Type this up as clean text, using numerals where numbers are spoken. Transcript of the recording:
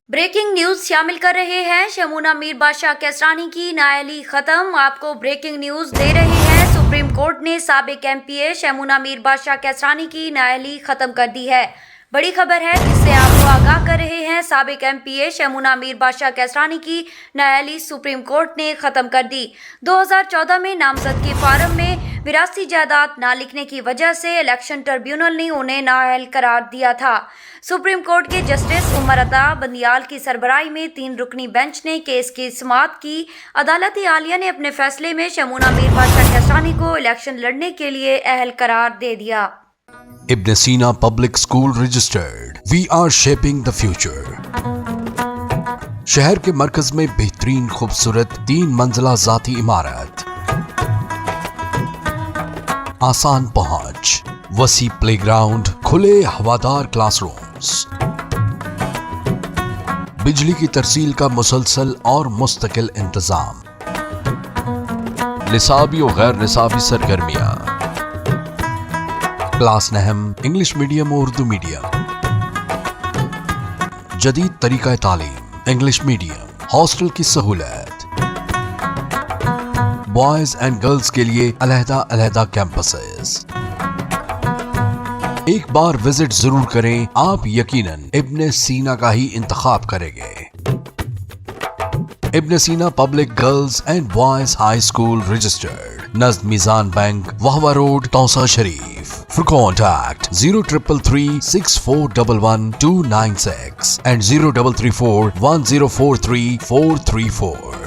Breaking news शामिल कर रहे हैं। शमूना मीर बादशाह कैसरानी की नाअहली खत्म। आपको ब्रेकिंग न्यूज दे रहे हैं। सुप्रीम कोर्ट ने साबिक एमपीए शमूना मीर बादशाह कैसरानी की नाअहली खत्म कर दी है। बड़ी खबर है जिससे आपको आगाह कर रहे हैं। साबिक एमपीए शमूना मीर बादशाह कैसरानी की नाअहली सुप्रीम कोर्ट ने खत्म कर दी। 2014 में नामजदगी फार्म में विरासती जायदाद ना लिखने की वजह से इलेक्शन ट्रिब्यूनल ने उन्हें नाअहल करार दिया था। सुप्रीम कोर्ट के जस्टिस उमर अता बंदियाल की सरबराही में 3 रुकनी बेंच ने केस की समाअत की। अदालत आलिया ने अपने फैसले में शमूना मीर बादशाह कैसरानी को इलेक्शन लड़ने के लिए अहल करार दे दिया। Ibn Sina Public School registered. We are shaping the future. शहर के मरकज में बेहतरीन खूबसूरत 3 मंजिला जाती इमारत, आसान पहुंच, वसी प्लेग्राउंड, खुले हवादार क्लासरूम्स, बिजली की तरसील का मुसलसल और मुस्तकिल इंतजाम, निसाबी और गैर निसाबी सरगर्मियां, क्लास नहम इंग्लिश मीडियम और उर्दू मीडियम, जदीद तरीका तालीम इंग्लिश मीडियम, हॉस्टल की सहूलत, बॉयज एंड गर्ल्स के लिए अलहदा कैंपसेस। एक बार विजिट जरूर करें, आप यकीनन इब्न सीना का ही इंतखाब करेंगे। Ibn Sina public girls and boys high school registered, नज़द Meezan bank, Wahwa road, Taunsa Sharif. For contact 0333 6411 296 and 0334 1043 434.